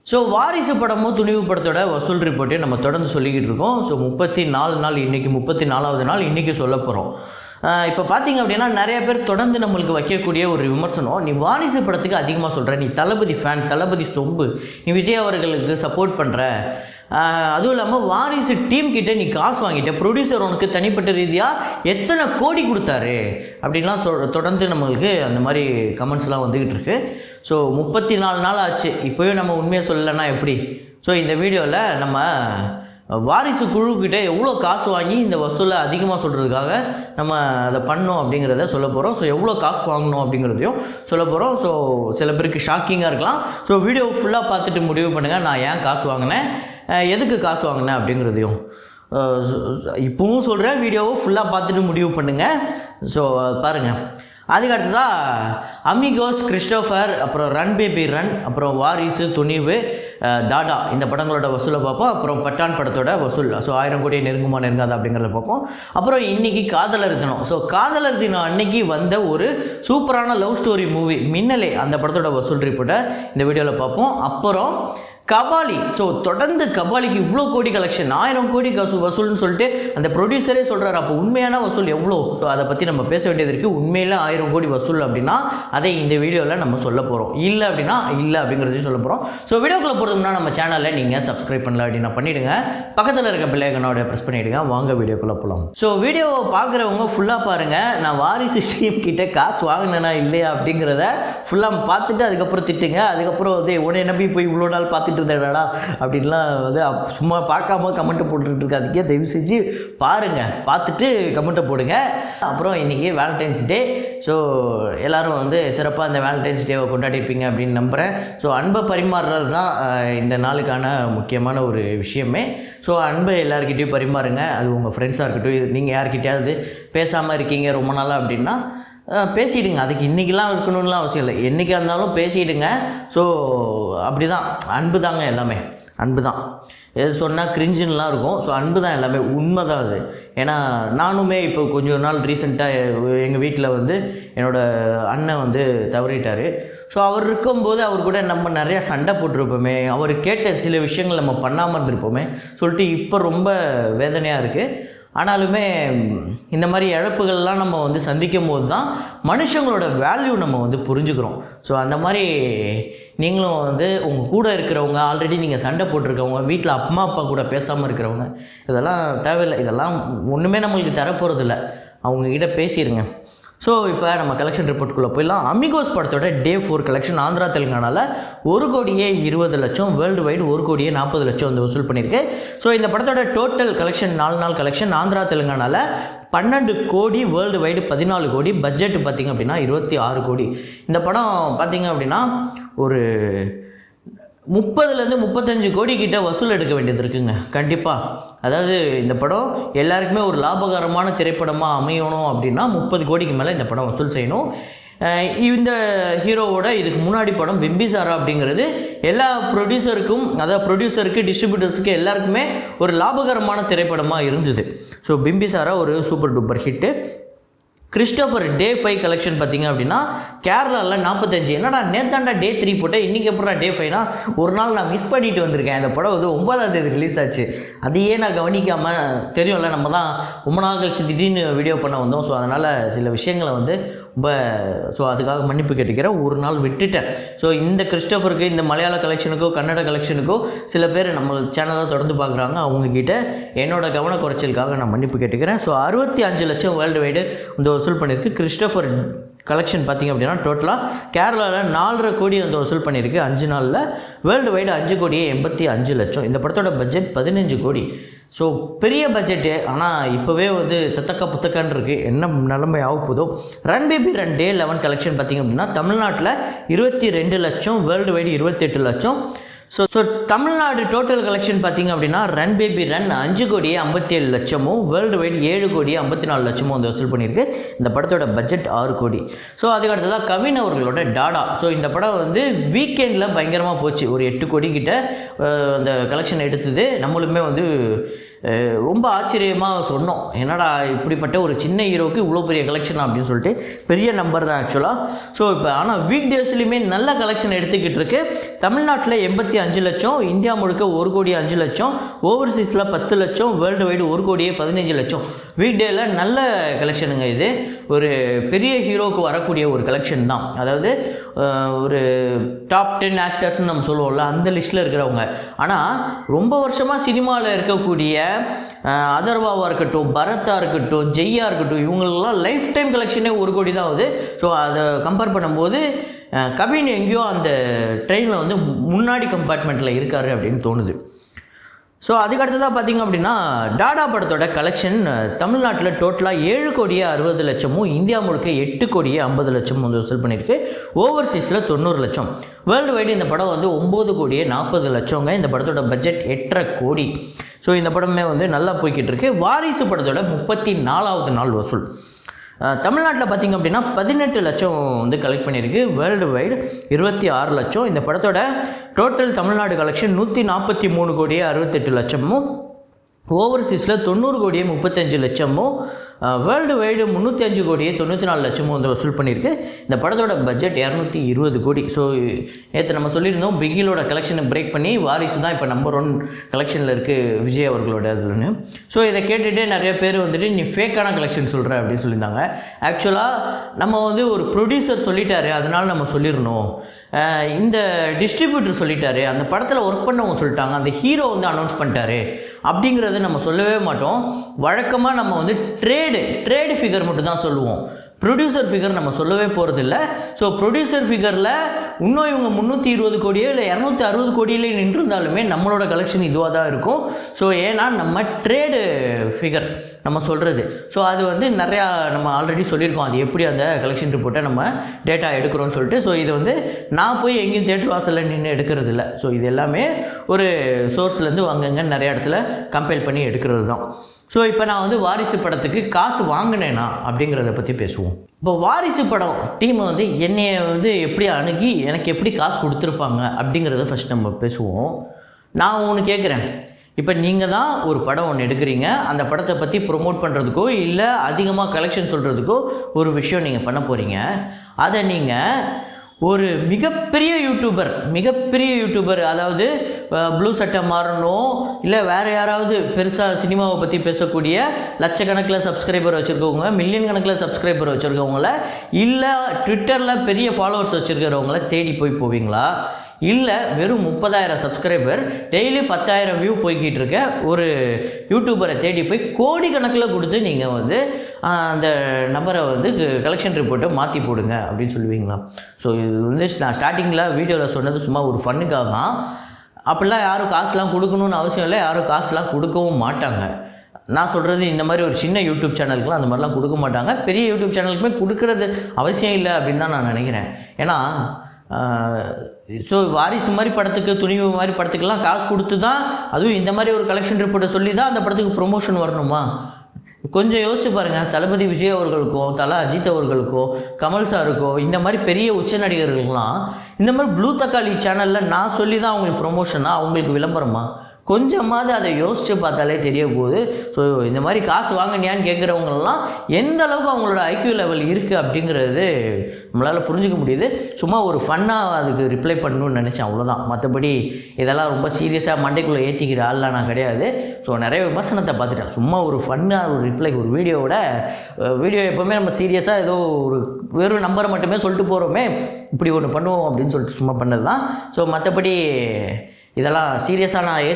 So வாரிசு படமும் துணிவு படத்தோட வசூல் ரிப்போர்ட்டே நம்ம தொடர்ந்து சொல்லிக்கிட்டு இருக்கோம். ஸோ 34 நாள், இன்றைக்கி 34வது நாள், இன்றைக்கி சொல்ல போகிறோம். இப்போ பார்த்தீங்க அப்படின்னா நிறைய பேர் தொடர்ந்து நம்மளுக்கு வைக்கக்கூடிய ஒரு விமர்சனம், நீ வாரிசு படத்துக்கு அதிகமாக சொல்கிற, நீ தளபதி ஃபேன், தளபதி சொம்பு, நீ விஜய் அவர்களுக்கு சப்போர்ட் பண்ணுற, அதுவும் இல்லாமல் வாரிசு டீம் கிட்டே நீ காசு வாங்கிட்ட, ப்ரொடியூசர் உனக்கு தனிப்பட்ட ரீதியாக எத்தனை கோடி கொடுத்தாரு அப்படின்லாம் தொடர்ந்து நம்மளுக்கு அந்த மாதிரி கமெண்ட்ஸ்லாம் வந்துக்கிட்டு இருக்கு. ஸோ 34 நாள் ஆச்சு, இப்போவே நம்ம உண்மையை சொல்லலைன்னா எப்படி? ஸோ இந்த வீடியோவில் நம்ம வாரிசு குழுக்கிட்ட எவ்வளோ காசு வாங்கி இந்த வசூலை அதிகமாக சொல்கிறதுக்காக நம்ம அதை பண்ணோம் அப்படிங்கிறத சொல்ல போகிறோம். ஸோ எவ்வளோ காசு வாங்கணும் அப்படிங்கிறதையும் சொல்ல போகிறோம். ஸோ சில பேருக்கு ஷாக்கிங்காக இருக்கலாம். ஸோ வீடியோ ஃபுல்லாக பார்த்துட்டு முடிவு பண்ணுங்கள், நான் ஏன் காசு வாங்கினேன், எதுக்கு காசு வாங்கினேன் அப்படிங்கிறதையும். இப்போவும் சொல்கிறேன், வீடியோவை ஃபுல்லாக பார்த்துட்டு முடிவு பண்ணுங்கள். ஸோ பாருங்கள். அதுக்கடுத்ததாக அமிகோஸ், கிறிஸ்டோஃபர், அப்புறம் ரன் பேபி ரன், அப்புறம் வாரிசு, துணிவு, டாடா இந்த படங்களோட வசூலை பார்ப்போம். அப்புறம் பட்டான் படத்தோட வசூல், ஸோ 1000 கோடியை நெருங்குமா நெருங்காது அப்படிங்கிறத பார்ப்போம். அப்புறம் இன்றைக்கி காதலர் தினம். ஸோ காதலர் தினம் அன்னைக்கு வந்த ஒரு சூப்பரான லவ் ஸ்டோரி மூவி மின்னலே, அந்த படத்தோட வசூல் ரிப்போர்ட்டை இந்த வீடியோவில் பார்ப்போம். அப்புறம் கபாலி. ஸோ தொடர்ந்து கபாலிக்கு இவ்வளோ கோடி கலெக்ஷன், 1000 கோடி வசூல்னு சொல்லிட்டு அந்த ப்ரொடியூசரே சொல்கிறார். அப்போ உண்மையான வசூல் எவ்வளோ, அதை பற்றி நம்ம பேச வேண்டியது இருக்குது. உண்மையில் 1000 கோடி வசூல் அப்படின்னா அதை இந்த வீடியோவில் நம்ம சொல்ல போகிறோம். இல்லை அப்படின்னா இல்லை அப்படிங்கிறதையும் சொல்ல போகிறோம். ஸோ வீடியோக்குள்ளே போகிறதுனா நம்ம சேனலில் நீங்கள் சப்ஸ்கிரைப் பண்ணல அப்படின்னா பண்ணிவிடுங்க, பக்கத்தில் இருக்க பெல் ஐகானோட ப்ரெஸ் பண்ணிவிடுங்க. வாங்க வீடியோக்குள்ளே போகலாம். ஸோ வீடியோவை பார்க்குறவங்க ஃபுல்லாக பாருங்கள். நான் வாரிசு டீம் கிட்டே காசு வாங்கினேனா இல்லையா அப்படிங்கிறத ஃபுல்லாக பார்த்துட்டு அதுக்கப்புறம் திட்டுங்க. அதுக்கப்புறம் வந்து உடனே நம்பி போய் இவ்வளோ நாள் பார்த்துட்டு இருந்தேடா அப்படின்லாம் வந்து சும்மா பார்க்காம கமெண்ட்டை போட்டுட்டு இருக்காதுக்கே, தயவு செஞ்சு பாருங்கள், பார்த்துட்டு கமெண்ட்டை போடுங்க. அப்புறம் இன்றைக்கி வேலண்டைன்ஸ் டே. ஸோ எல்லோரும் வந்து சிறப்பாக அந்த வேலண்டைன்ஸ் டேவை கொண்டாடிருப்பீங்க அப்படின்னு நம்புகிறேன். ஸோ அன்பை பரிமாறுறது தான் இந்த நாளுக்கான முக்கியமான ஒரு விஷயமே. ஸோ அன்பை எல்லாருக்கிட்டையும் பரிமாறுங்க. அது உங்கள் ஃப்ரெண்ட்ஸாக இருக்கட்டும், நீங்கள் யார்கிட்டையாவது பேசாமல் இருக்கீங்க ரொம்ப நாளாக அப்படின்னா பேசிவிடுங்க. அதுக்கு இன்றைக்கெலாம் இருக்கணும்லாம் அவசியம் இல்லை, என்றைக்காக இருந்தாலும் பேசிவிடுங்க. ஸோ அப்படி தான், அன்பு தாங்க எல்லாமே, அன்பு தான். எது சொன்னால் கிரிஞ்சுன்னெலாம் இருக்கும். ஸோ அன்பு தான் எல்லாமே, உண்மை தான் அது. ஏன்னா நானுமே இப்போ கொஞ்சம் நாள் ரீசெண்டாக எங்கள் வீட்டில் வந்து என்னோடய அண்ணன் வந்து தவறிட்டார். ஸோ அவர் இருக்கும்போது அவர் கூட நம்ம நிறையா சண்டை போட்டிருப்போமே, அவர் கேட்ட சில விஷயங்கள் நம்ம பண்ணாமல் இருந்திருப்போமே சொல்லிட்டு இப்போ ரொம்ப வேதனையாக இருக்குது. ஆனாலுமே இந்த மாதிரி இழப்புகள்லாம் நம்ம வந்து சந்திக்கும் போது தான் மனுஷங்களோட வேல்யூ நம்ம வந்து புரிஞ்சுக்கிறோம். ஸோ அந்த மாதிரி நீங்களும் வந்து உங்கள் கூட இருக்கிறவங்க, ஆல்ரெடி நீங்கள் சண்டை போட்டிருக்கவங்க, வீட்டில் அம்மா அப்பா கூட பேசாமல் இருக்கிறவங்க, இதெல்லாம் தேவையில்லை, இதெல்லாம் ஒன்றுமே நம்மளுக்கு தரப்போகிறதில்ல, அவங்கக்கிட்ட பேசிடுங்க. ஸோ இப்போ நம்ம கலெக்ஷன் ரிப்போர்ட்டுக்குள்ளே போயிடலாம். அமிகோஸ் படத்தோட டே 4 கலெக்ஷன் ஆந்திரா தெலுங்கானாவில் 1,20,00,000, வேர்ல்டு வைடு 1,40,00,000 வந்து வசூல் பண்ணியிருக்கு. ஸோ இந்த படத்தோட டோட்டல் கலெக்ஷன் 4 நாள் கலெக்ஷன் ஆந்திரா தெலுங்கானாவில் 12 கோடி, வேர்ல்டு வைடு 14 கோடி, பட்ஜெட் பார்த்திங்க அப்படின்னா 26 கோடி. இந்த படம் பார்த்திங்க அப்படின்னா ஒரு 30லேருந்து 35 கோடி கிட்ட வசூல் எடுக்க வேண்டியது இருக்குங்க கண்டிப்பாக. அதாவது இந்த படம் எல்லாருக்குமே ஒரு லாபகரமான திரைப்படமாக அமையணும் அப்படின்னா 30 கோடிக்கு மேலே இந்த படம் வசூல் செய்யணும். இந்த ஹீரோவோட இதுக்கு முன்னாடி படம் பிம்பிசாரா அப்படிங்கிறது எல்லா ப்ரொடியூசருக்கும், அதாவது ப்ரொடியூசருக்கு, டிஸ்ட்ரிபியூட்டர்ஸுக்கு எல்லாருக்குமே ஒரு லாபகரமான திரைப்படமாக இருந்தது. ஸோ பிம்பிசாரா ஒரு சூப்பர் டூப்பர் ஹிட்டு. கிறிஸ்டோஃபர் டே 5 கலெக்ஷன் பார்த்திங்க அப்படின்னா கேரளாவில் 45. என்னடா நேத்தாண்டா டே 3 போட்டேன், இன்றைக்கி எப்படா டே 5னா ஒரு நாள் நான் மிஸ் பண்ணிட்டு வந்திருக்கேன். அந்த படம் வந்து 9ஆம் தேதி ரிலீஸ் ஆச்சு, அதையே நான் கவனிக்காமல், தெரியும்ல நம்ம தான் ரொம்ப நாள் கழிச்சு திடீர்னு வீடியோ பண்ண வந்தோம். ஸோ அதனால் சில விஷயங்களை வந்து ஸோ அதுக்காக மன்னிப்பு கேட்டுக்கிறேன், ஒரு நாள் விட்டுட்டேன். ஸோ இந்த கிறிஸ்டோஃபருக்கு, இந்த மலையாள கலெக்ஷனுக்கோ கன்னட கலெக்ஷனுக்கோ சில பேர் நம்ம சேனலை தொடர்ந்து பார்க்குறாங்க, அவங்கக்கிட்ட என்னோடய கவன குறைச்சலுக்காக நான் மன்னிப்பு கேட்டுக்கிறேன். ஸோ 65 லட்சம் வேர்ல்டு வைடு இந்த வசூல் பண்ணியிருக்கு. கிறிஸ்டோஃபர் கலெக்ஷன் பார்த்திங்க அப்படின்னா டோட்டலாக கேரளாவில் 4.5 கோடி வந்து வசூல் பண்ணியிருக்கு 5 நாளில். World wide 5,85,00,000. இந்த படத்தோட பட்ஜெட் 15 கோடி. ஸோ பெரிய பட்ஜெட்டு, ஆனால் இப்போவே வந்து தத்தக்கா புத்தக்கான்னு இருக்குது, என்ன நிலைமை ஆக போதோ. ரன் பேபி ரன் டே 11 கலெக்ஷன் பார்த்திங்க அப்படின்னா தமிழ்நாட்டில் 22 லட்சம், வேர்ல்டு வைடு 28 லட்சம். ஸோ தமிழ்நாடு டோட்டல் கலெக்ஷன் பார்த்திங்க அப்படின்னா run baby run 5,57,00,000, world wide 7,54,00,000 வந்து வசூல் பண்ணியிருக்கு. இந்த படத்தோட பட்ஜெட் 6 கோடி. ஸோ அதுக்கடுத்ததாக கவின் அவர்களோட டாடா. ஸோ இந்த படம் வந்து வீக்கெண்டில் பயங்கரமாக போச்சு, ஒரு 8 கோடி கிட்ட அந்த கலெக்ஷன் எடுத்தது. நம்மளுமே வந்து ரொம்ப ஆச்சரியமாக சொன்னோம். என்னடா இப்படிப்பட்ட ஒரு சின்ன ஹீரோக்கு இவ்வளோ பெரிய கலெக்ஷன் அப்படின்னு சொல்லிட்டு பெரிய நம்பர் தான் ஆக்சுவலாக. ஸோ இப்போ ஆனால் வீக் டேஸ்லையுமே நல்ல கலெக்ஷன் எடுத்துக்கிட்டு இருக்கு. தமிழ்நாட்டில் 85 லட்சம், இந்தியா முழுக்க 1,05,00,000, ஓவர்சீஸில் 10 லட்சம், வேர்ல்டு வைடு 1,15,00,000. வீக் டேயில் நல்ல கலெக்ஷனுங்க. இது ஒரு பெரிய ஹீரோவுக்கு வரக்கூடிய ஒரு கலெக்ஷன் தான். அதாவது ஒரு டாப் 10 ஆக்டர்ஸ்ன்னு நம்ம சொல்லுவோம்ல, அந்த லிஸ்ட்டில் இருக்கிறவங்க. ஆனால் ரொம்ப வருஷமாக சினிமாவில் இருக்கக்கூடிய அதர்வாவாக இருக்கட்டும், பரத்தாக இருக்கட்டும், ஜெய்யா இருக்கட்டும், இவங்களெல்லாம் லைஃப் டைம் கலெக்ஷனே 1 கோடி தான் ஆகுது. ஸோ அதை கம்பேர் பண்ணும்போது கவின் எங்கேயோ அந்த ட்ரெயினில் வந்து முன்னாடி கம்பார்ட்மெண்ட்டில் இருக்கார் அப்படின்னு தோணுது. ஸோ அதுக்கடுத்ததாக பார்த்திங்க அப்படின்னா டாடா படத்தோட கலெக்ஷன் தமிழ்நாட்டில் டோட்டலாக 7,60,00,000, இந்தியா முழுக்க 8,50,00,000 வந்து வசூல் பண்ணியிருக்கு. ஓவர்சீஸில் 90 லட்சம். வேர்ல்டு வைடு இந்த படம் வந்து 9,40,00,000. இந்த படத்தோட பட்ஜெட் 8.5 கோடி. ஸோ இந்த படமே வந்து நல்லா போய்கிட்டு இருக்கு. வாரிசு படத்தோட 34வது நாள் வசூல் தமிழ்நாட்டில் பார்த்திங்க அப்படின்னா 18 லட்சம் வந்து கலெக்ட் பண்ணியிருக்கு. வேர்ல்டு வைடு 26 லட்சம். இந்த படத்தோட total Tamil Nadu collection 143,68,00,000. ஓவர்சீஸில் 90,35,00,000. World wide 305,94,00,000 வந்து வசூல் பண்ணியிருக்கு. இந்த படத்தோட பட்ஜெட் 220 கோடி. ஸோ நேற்று நம்ம சொல்லியிருந்தோம் பிகிலோட கலெக்ஷனை பிரேக் பண்ணி வாரிசு தான் இப்போ நம்பர் 1 கலெக்ஷனில் இருக்குது விஜய் அவர்களோட இதுலன்னு. ஸோ இதை கேட்டுகிட்டே நிறைய பேர் வந்துட்டு நீ ஃபேக்கான கலெக்ஷன் சொல்கிற அப்படின்னு சொல்லியிருந்தாங்க. ஆக்சுவலாக நம்ம வந்து ஒரு ப்ரொடியூசர் சொல்லிட்டாரு, அதனால் நம்ம சொல்லிடணும். இந்த டிஸ்ட்ரிபியூட்டர் சொல்லிட்டாரு, அந்த படத்தில் ஒர்க் பண்ணவங்க சொல்லிட்டாங்க, அந்த ஹீரோ வந்து அனௌன்ஸ் பண்ணிட்டாரு அப்படிங்கிறது நம்ம சொல்லவே மாட்டோம். வழக்கமாக நம்ம வந்து ட்ரேடு ஃபிகர் மட்டும் தான் சொல்லுவோம். ப்ரொடியூசர் ஃபிகர் நம்ம சொல்லவே போகிறதில்ல. ஸோ ப்ரொடியூசர் ஃபிகரில் இன்னும் இவங்க 320 கோடியோ இல்லை 260 கோடியிலே நின்றுருந்தாலுமே நம்மளோட கலெக்ஷன் இதுவாக தான் இருக்கும். ஸோ ஏன்னா நம்ம ட்ரேடு ஃபிகர் நம்ம சொல்கிறது. ஸோ அது வந்து நிறையா நம்ம ஆல்ரெடி சொல்லியிருக்கோம், அது எப்படி அந்த கலெக்ஷன் ரிப்போர்ட்டை நம்ம டேட்டா எடுக்கிறோன்னு சொல்லிட்டு. ஸோ இது வந்து நான் போய் எங்கேயும் தேட்டர் வாசலில் நின்று எடுக்கிறது இல்லை. ஸோ இது எல்லாமே ஒரு சோர்ஸ்லேருந்து அங்கங்கே நிறையா இடத்துல கம்பேர் பண்ணி எடுக்கிறது தான். ஸோ இப்போ நான் வந்து வாரிசு படத்துக்கு காசு வாங்கினேனா அப்படிங்கிறத பற்றி பேசுவோம். இப்போ வாரிசு படம் டீமை வந்து என்னைய வந்து எப்படி அணுகி எனக்கு எப்படி காசு கொடுத்துருப்பாங்க அப்படிங்கிறத ஃபஸ்ட் நம்ம பேசுவோம். நான் ஒன்று கேட்குறேன். இப்போ நீங்கள் தான் ஒரு படம் ஒன்று எடுக்கிறீங்க, அந்த படத்தை பற்றி ப்ரொமோட் பண்ணுறதுக்கோ இல்லை அதிகமாக கலெக்ஷன் சொல்கிறதுக்கோ ஒரு விஷயம் நீங்கள் பண்ண போகிறீங்க. அதை நீங்கள் ஒரு மிகப்பெரிய யூடியூபர் அதாவது ப்ளூ சட்டை மாறணும் இல்லை வேறு யாராவது பெருசாக சினிமாவை பற்றி பேசக்கூடிய லட்சக்கணக்கில் சப்ஸ்கிரைபர் வச்சுருக்கவங்க, மில்லியன் கணக்கில் சப்ஸ்கிரைபர் வச்சுருக்கவங்கள, இல்லை ட்விட்டரில் பெரிய ஃபாலோவர்ஸ் வச்சுருக்கிறவங்கள தேடி போவீங்களா? இல்லை வெறும் 30,000 சப்ஸ்கிரைபர் டெய்லி 10,000 வியூ போய்கிட்டு இருக்க ஒரு யூடியூபரை தேடி போய் கோடி கணக்கில் கொடுத்து நீங்கள் வந்து அந்த நம்பரை வந்து கலெக்ஷன் ரிப்போர்ட்டை மாற்றி போடுங்க அப்படின்னு சொல்லுவீங்களா? ஸோ இது வந்து நான் ஸ்டார்டிங்கில் வீடியோவில் சொன்னது சும்மா ஒரு ஃபன்னுக்காக தான். அப்படிலாம் யாரும் காசுலாம் கொடுக்கணுன்னு அவசியம் இல்லை, யாரும் காசுலாம் கொடுக்கவும் மாட்டாங்க. நான் சொல்கிறது இந்த மாதிரி ஒரு சின்ன யூடியூப் சேனலுக்குலாம் அந்த மாதிரிலாம் கொடுக்க மாட்டாங்க. பெரிய யூடியூப் சேனலுக்குமே கொடுக்கறது அவசியம் இல்லை அப்படின்னு தான் நான் நினைக்கிறேன். ஏன்னா ஸோ வாரிசு மாதிரி படத்துக்கு, துணிவு மாதிரி படத்துக்கெல்லாம் காசு கொடுத்து தான், அதுவும் இந்த மாதிரி ஒரு கலெக்ஷன் ரிப்போர்ட்டை சொல்லி தான் அந்த படத்துக்கு ப்ரொமோஷன் வரணுமா? கொஞ்சம் யோசிச்சு பாருங்கள். தளபதி விஜய் அவர்களுக்கோ, தலை அஜித் அவர்களுக்கோ, கமல் சாருக்கோ, இந்த மாதிரி பெரிய உச்ச நடிகர்களுக்கெல்லாம் இந்த மாதிரி ப்ளூ தக்காளி சேனலில் நான் சொல்லி தான் அவங்களுக்கு ப்ரொமோஷனாக, அவங்களுக்கு விளம்பரமா? கொஞ்சமாவது அதை யோசித்து பார்த்தாலே தெரிய போகுது. ஸோ இந்த மாதிரி காசு வாங்கினியான்னு கேட்குறவங்களெல்லாம் எந்த அளவுக்கு அவங்களோட ஐக்யூ லெவல் இருக்குது அப்படிங்கிறது நம்மளால் புரிஞ்சிக்க முடியுது. சும்மா ஒரு ஃபன்னாக அதுக்கு ரிப்ளை பண்ணணும்னு நினச்சேன், அவ்வளோதான். மற்றபடி இதெல்லாம் ரொம்ப சீரியஸாக மண்டைக்குள்ளே ஏற்றிக்கிற ஆள்லாம் நான் கிடையாது. ஸோ நிறைய விமர்சனத்தை பார்த்துட்டேன். சும்மா ஒரு ஃபன்னாக ஒரு ரிப்ளை, ஒரு வீடியோ எப்போவுமே நம்ம சீரியஸாக ஏதோ ஒரு வெறும் நம்பரை மட்டுமே சொல்லிட்டு போகிறோமே, இப்படி ஒன்று பண்ணுவோம் அப்படின்னு சொல்லிட்டு சும்மா பண்ணது தான். ஸோ மற்றபடி இதெல்லாம் சீரியஸாக நான்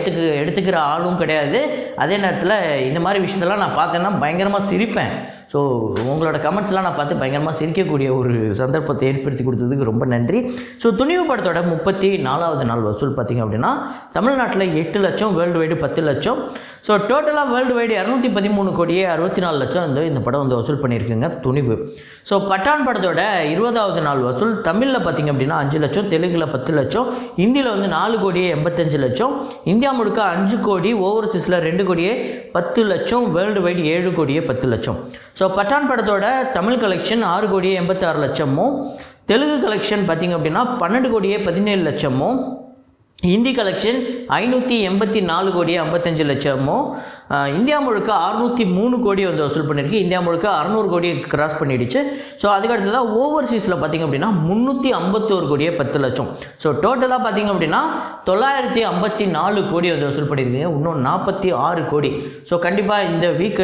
எடுத்துக்கிற ஆளும் கிடையாது. அதே நேரத்தில் இந்த மாதிரி விஷயத்தெல்லாம் நான் பார்த்தேன்னா பயங்கரமாக சிரிப்பேன். ஸோ உங்களோட கமெண்ட்ஸ்லாம் நான் பார்த்து பயங்கரமாக சிரிக்கக்கூடிய ஒரு சந்தர்ப்பத்தை ஏற்படுத்தி கொடுத்ததுக்கு ரொம்ப நன்றி. ஸோ துணிவு படத்தோட 34வது நாள் வசூல் பார்த்திங்க அப்படின்னா தமிழ்நாட்டில் 8 லட்சம், வேர்ல்டு வைடு 10 லட்சம். ஸோ டோட்டலாக வேர்ல்டு வைடு 213,64,00,000 இந்த படம் வந்து வசூல் பண்ணியிருக்குங்க துணிவு. ஸோ பட்டான் படத்தோட 20வது நாள் வசூல் தமிழில் பார்த்திங்க அப்படின்னா 5 லட்சம், தெலுங்கில் 10 லட்சம், ஹிந்தியில் வந்து 4,85 லட்சம், இந்தியா முழுக்க 5 கோடி, ஓவர்சீஸில் 2 கோடியே 10 லட்சம், வேர்ல்டு வைடு 7 கோடியே 10 லட்சம். ஸோ பட்டான் படத்தோட தமிழ் கலெக்ஷன் 6 கோடியே 86 லட்சமும், தெலுங்கு கலெக்ஷன் பார்த்திங்க அப்படின்னா 12 கோடியே 17 லட்சமும், ஹிந்தி கலெக்ஷன் 584 கோடி 55 லட்சமும், இந்தியா முழுக்க 603 கோடி வந்து வசூல் பண்ணியிருக்கு. இந்தியா முழுக்க 600 கோடியை கிராஸ் பண்ணிடுச்சு. ஸோ அதுக்கடுத்து தான் ஓவர்சீஸில் பார்த்திங்க அப்படின்னா 351 கோடியே 10 லட்சம். ஸோ டோட்டலாக பார்த்திங்க அப்படின்னா 954 கோடி வந்து வசூல் பண்ணியிருக்கீங்க. இன்னும் 46 கோடி. ஸோ கண்டிப்பாக இந்த வீக்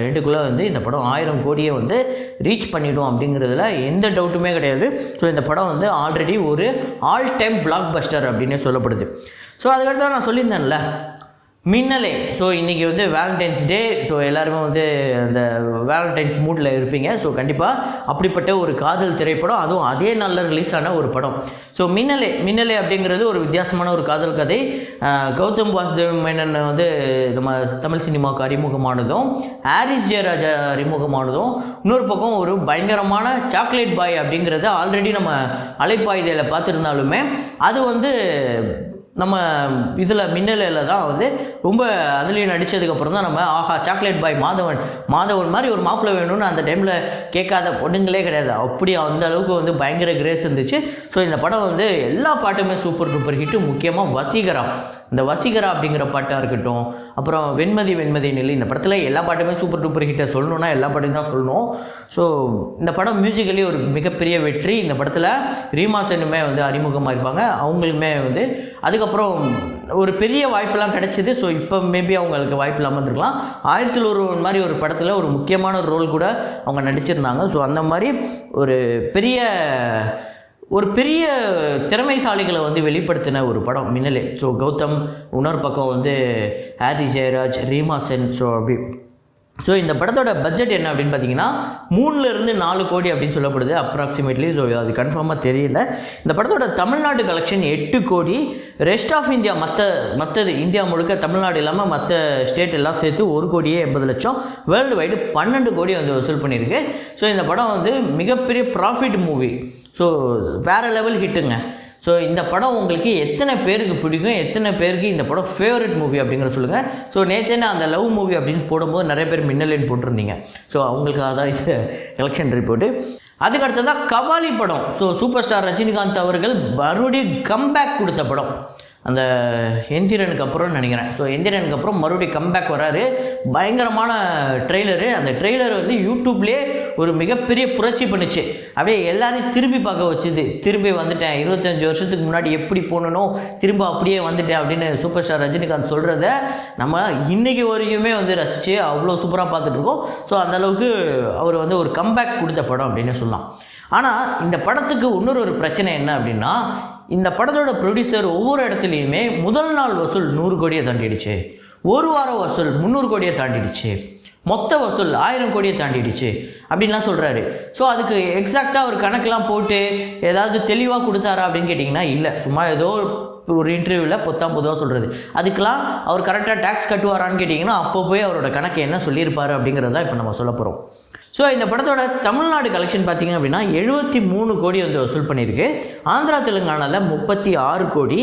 எண்டுக்குள்ளே வந்து இந்த படம் 1000 கோடியை வந்து ரீச் பண்ணிவிடும் அப்படிங்கிறதுல எந்த டவுட்டுமே கிடையாது. ஸோ இந்த படம் வந்து ஆல்ரெடி ஒரு ஆல் டைம் பிளாக் பஸ்டர் அப்படின்னே சொல்லப்படுது. ஸோ அதுக்கடுத்து நான் சொல்லியிருந்தேன்ல மின்னலே. ஸோ இன்றைக்கி வந்து வேலண்டைன்ஸ் டே. ஸோ எல்லாருமே வந்து அந்த வேலண்டைன்ஸ் மூடில் இருப்பீங்க. ஸோ கண்டிப்பாக அப்படிப்பட்ட ஒரு காதல் திரைப்படம், அதுவும் அதே நாளில் ரிலீஸ் ஆன ஒரு படம். ஸோ மின்னலே அப்படிங்கிறது ஒரு வித்தியாசமான ஒரு காதல் கதை. கௌதம் வாசுதேவ் மேனன் வந்து நம்ம தமிழ் சினிமாவுக்கு அறிமுகமானதும், ஹாரிஸ் ஜெயராஜா அறிமுகமானதும், இன்னொரு பக்கம் ஒரு பயங்கரமான சாக்லேட் பாய் அப்படிங்கிறத ஆல்ரெடி நம்ம அலைப்பாய்தையில் பார்த்துருந்தாலுமே அது வந்து நம்ம இதில் மின்னலையில் தான் வந்து ரொம்ப அதுலேயும் நடித்ததுக்கப்புறம் தான் நம்ம ஆஹா சாக்லேட் பாய் மாதவன் மாதிரி ஒரு மாப்பிள்ளை வேணும்னு அந்த டைமில் கேட்காத பொண்ணுங்களே கிடையாது. அப்படி அந்த அளவுக்கு வந்து பயங்கர கிரேஸ் இருந்துச்சு. ஸோ இந்த படம் வந்து எல்லா பாட்டுமே சூப்பர் டூப்பர் ஹிட்டு. முக்கியமாக இந்த வசீகரா அப்படிங்கிற பாட்டாக இருக்கட்டும், அப்புறம் வெண்மதி நிலை, இந்த படத்தில் எல்லா பாட்டுமே சூப்பர் டூப்பர் ஹிட்டை சொல்லணுன்னா எல்லா பாட்டையும் தான் சொல்லணும். ஸோ இந்த படம் மியூசிக்கலி ஒரு மிகப்பெரிய வெற்றி. இந்த படத்தில் ரீமா சென்னுமே வந்து அறிமுகமாக இருப்பாங்க. அவங்களுமே வந்து அதுக்கப்புறம் ஒரு பெரிய வாய்ப்பெல்லாம் கிடைச்சிது. ஸோ இப்போ மேபி அவங்களுக்கு வாய்ப்பு இல்லாமல் இருந்திருக்கலாம். 1001 மாதிரி ஒரு படத்தில் ஒரு முக்கியமான ரோல் கூட அவங்க நடிச்சிருந்தாங்க. ஸோ அந்த மாதிரி ஒரு பெரிய திறமைசாலிகளை வந்து வெளிப்படுத்தின ஒரு படம் மின்னலே. ஸோ கௌதம், இன்னொரு பக்கம் வந்து ஹாரிஸ் ஜெயராஜ், ரீமா சென். ஸோ இந்த படத்தோட பட்ஜெட் என்ன அப்படின்னு பார்த்தீங்கன்னா 3-4 கோடி அப்படின்னு சொல்லப்படுது அப்ராக்சிமேட்லி. ஸோ அது கன்ஃபார்மாக தெரியல. இந்த படத்தோட தமிழ்நாடு கலெக்ஷன் 8 கோடி. ரெஸ்ட் ஆஃப் இந்தியா மற்றது இந்தியா முழுக்க தமிழ்நாடு இல்லாமல் மற்ற ஸ்டேட் எல்லாம் சேர்த்து 1 கோடியே 80 லட்சம். வேர்ல்டு வைடு 12 கோடி வந்து வசூல் பண்ணியிருக்கு. ஸோ இந்த படம் வந்து மிகப்பெரிய ப்ராஃபிட் மூவி. ஸோ வேறு லெவல் ஹிட்டுங்க. ஸோ இந்த படம் உங்களுக்கு எத்தனை பேருக்கு பிடிக்கும், எத்தனை பேருக்கு இந்த படம் ஃபேவரட் மூவி அப்படிங்கிற சொல்லுங்கள். ஸோ நேற்றே அந்த லவ் மூவி அப்படின்னு போடும்போது நிறைய பேர் மின்னலேன்னு போட்டிருந்தீங்க. ஸோ அவங்களுக்காக தான் இது எலெக்ஷன் ரிப்போர்ட்டு. அதுக்கடுத்ததாக கபாலி படம். ஸோ சூப்பர் ஸ்டார் ரஜினிகாந்த் அவர்கள் மறுபடியும் கம்பேக் கொடுத்த படம் அந்த எந்திரனுக்கு அப்புறம் நினைக்கிறேன். ஸோ எந்திரனுக்கு அப்புறம் மறுபடியும் கம்பேக் வராரு. பயங்கரமான ட்ரெய்லரு. அந்த ட்ரெய்லர் வந்து யூடியூப்லேயே ஒரு மிகப்பெரிய புரட்சி பண்ணிச்சு. அப்படியே எல்லாரையும் திரும்பி பார்க்க வச்சுது. திரும்பி வந்துட்டேன், 25 வருஷத்துக்கு முன்னாடி எப்படி போகணும், திரும்ப அப்படியே வந்துட்டேன் அப்படின்னு சூப்பர் ஸ்டார் ரஜினிகாந்த் சொல்கிறத நம்ம இன்றைக்கி வரைக்குமே வந்து ரசித்து அவ்வளோ சூப்பராக பார்த்துட்ருக்கோம். ஸோ அந்தளவுக்கு அவர் வந்து ஒரு கம்பேக் கொடுத்த படம் அப்படின்னு சொல்லலாம். ஆனால் இந்த படத்துக்கு இன்னொரு பிரச்சனை என்ன அப்படின்னா, இந்த படத்தோட ப்ரொடியூசர் ஒவ்வொரு இடத்துலையுமே முதல் நாள் வசூல் 100 கோடியை தாண்டிடுச்சு, ஒரு வார வசூல் 300 கோடியை தாண்டிடுச்சு, மொத்த வசூல் 1000 கோடியை தாண்டிடுச்சு அப்படின்லாம் சொல்கிறாரு. ஸோ அதுக்கு எக்ஸாக்டாக ஒரு கணக்கெலாம் போட்டு ஏதாவது தெளிவாக கொடுத்தாரா அப்படின்னு கேட்டிங்கன்னா இல்லை. சும்மா ஏதோ ஒரு இன்டர்வியூவில் பொதுவாக சொல்கிறது. அதுக்கெலாம் அவர் கரெக்டாக டேக்ஸ் கட்டுவாரான்னு கேட்டிங்கன்னா அப்போ போய் அவரோட கணக்கு என்ன சொல்லியிருப்பார் அப்படிங்கிறத இப்போ நம்ம சொல்ல போகிறோம். ஸோ இந்த படத்தோட தமிழ்நாடு கலெக்ஷன் பார்த்திங்க அப்படின்னா 73 கோடி வந்து வசூல் பண்ணியிருக்கு. ஆந்திரா தெலுங்கானாவில் 36 கோடி,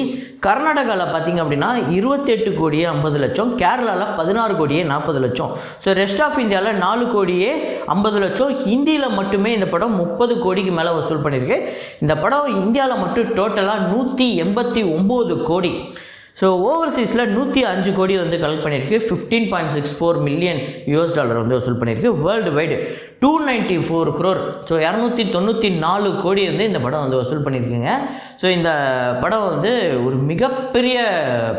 கர்நாடகாவில் பார்த்திங்க அப்படின்னா 28 கோடியே 50 லட்சம், கேரளாவில் 16 கோடியே 40 லட்சம். ஸோ ரெஸ்ட் ஆஃப் இந்தியாவில் 4 கோடியே 50 லட்சம். ஹிந்தியில் மட்டுமே இந்த படம் 30 கோடிக்கு மேலே வசூல் பண்ணியிருக்கு. இந்த படம் இந்தியாவில் மட்டும் டோட்டலாக 189 கோடி. ஸோ ஓவர்சீஸில் 105 கோடி வந்து கலெக்ட் பண்ணியிருக்கு. 15.64 மில்லியன் US டாலர் வந்து வசூல் பண்ணியிருக்கு. World wide 294 crore. ஸோ 294 கோடி வந்து இந்த படம் வந்து வசூல் பண்ணியிருக்குங்க. ஸோ இந்த படம் வந்து ஒரு மிகப்பெரிய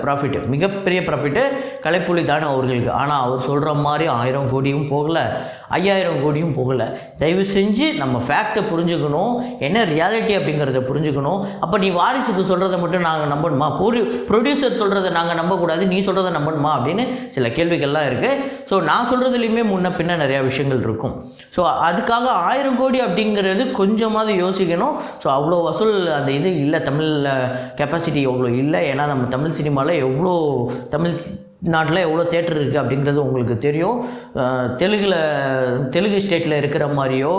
ப்ராஃபிட்டு கலைப்புலி தானே அவர்களுக்கு. ஆனால் அவர் சொல்கிற மாதிரி 1000 கோடியும் போகலை, 5000 கோடியும் போகலை. தயவு செஞ்சு நம்ம ஃபேக்டை புரிஞ்சுக்கணும், என்ன ரியாலிட்டி அப்படிங்கிறத புரிஞ்சுக்கணும். அப்போ நீ வாரிசுக்கு சொல்கிறத மட்டும் நாங்கள் நம்பணுமா, ப்ரொடியூசர் சொல்கிறத நாங்கள் நம்பக்கூடாது, நீ சொல்கிறத நம்பணுமா அப்படின்னு சில கேள்விகள்லாம் இருக்குது. ஸோ நான் சொல்கிறதுலையுமே முன்ன பின்ன நிறையா விஷயங்கள் இருக்கும். ஸோ அதுக்காக 1000 கோடி அப்படிங்கிறது கொஞ்சமாவது யோசிக்கணும். ஸோ அவ்வளோ வசூல் அந்த இது இல்லை, தமிழில் கெப்பாசிட்டி எவ்வளோ இல்லை. ஏன்னா நம்ம தமிழ் சினிமாவில் தமிழ்நாட்டில் எவ்வளோ தேட்டர் இருக்குது அப்படிங்கிறது உங்களுக்கு தெரியும். தெலுங்கு ஸ்டேட்டில் இருக்கிற மாதிரியோ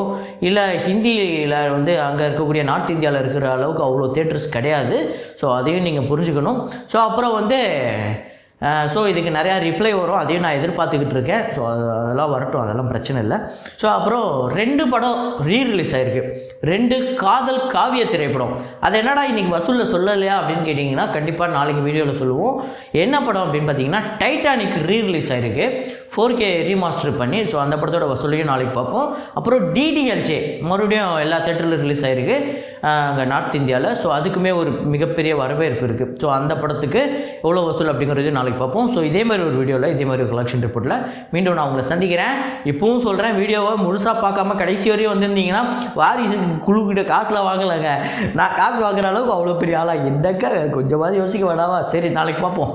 இல்லை ஹிந்தியில் வந்து அங்கே இருக்கக்கூடிய நார்த் இந்தியாவில் இருக்கிற அளவுக்கு அவ்வளோ தேட்டர்ஸ் கிடையாது. ஸோ அதையும் நீங்கள் புரிஞ்சுக்கணும். ஸோ அப்புறம் வந்து ஸோ இதுக்கு நிறையா ரிப்ளை வரும், அதையும் நான் எதிர்பார்த்துக்கிட்டு இருக்கேன். ஸோ அதெல்லாம் வரட்டும், அதெல்லாம் பிரச்சனை இல்லை. ஸோ அப்புறம் 2 படம் ரீரிலீஸ் ஆகிருக்கு, 2 காதல் காவிய திரைப்படம். அது என்னடா இன்றைக்கி வசூலில் சொல்லலையா அப்படின்னு கேட்டிங்கன்னா கண்டிப்பாக நாளைக்கு வீடியோவில் சொல்லுவோம். என்ன படம் அப்படின்னு பார்த்தீங்கன்னா டைட்டானிக் ரீரிலீஸ் ஆகிருக்கு 4K ரீமாஸ்டர் பண்ணி. ஸோ அந்த படத்தோட வசூலையும் நாளைக்கு பார்ப்போம். அப்புறம் DDLJ மறுபடியும் எல்லா தேட்டரிலும் ரிலீஸ் ஆகிருக்கு அங்கே நார்த் இந்தியாவில். ஸோ அதுக்குமே ஒரு மிகப்பெரிய வரவேற்பு இருக்குது. ஸோ அந்த படத்துக்கு எவ்வளோ வசூல் அப்படிங்கிறது நாளைக்கு பார்ப்போம். ஸோ இதே மாதிரி ஒரு வீடியோவில் இதே மாதிரி ஒரு கலெக்ஷன் ரிப்போர்ட்டில் மீண்டும் நான் உங்களை சந்திக்கிறேன். இப்போவும் சொல்கிறேன், வீடியோவை முழுசாக பார்க்காம கடைசி வரையும் வந்திருந்தீங்கன்னா வாரிசுக்கு குழுக்கிட்ட காசில் வாங்கலைங்க. நான் காசு வாங்குற அளவுக்கு அவ்வளோ பெரிய ஆளாக என்னக்கா கொஞ்சமாவது யோசிக்க வேணாவா? சரி, நாளைக்கு பார்ப்போம்.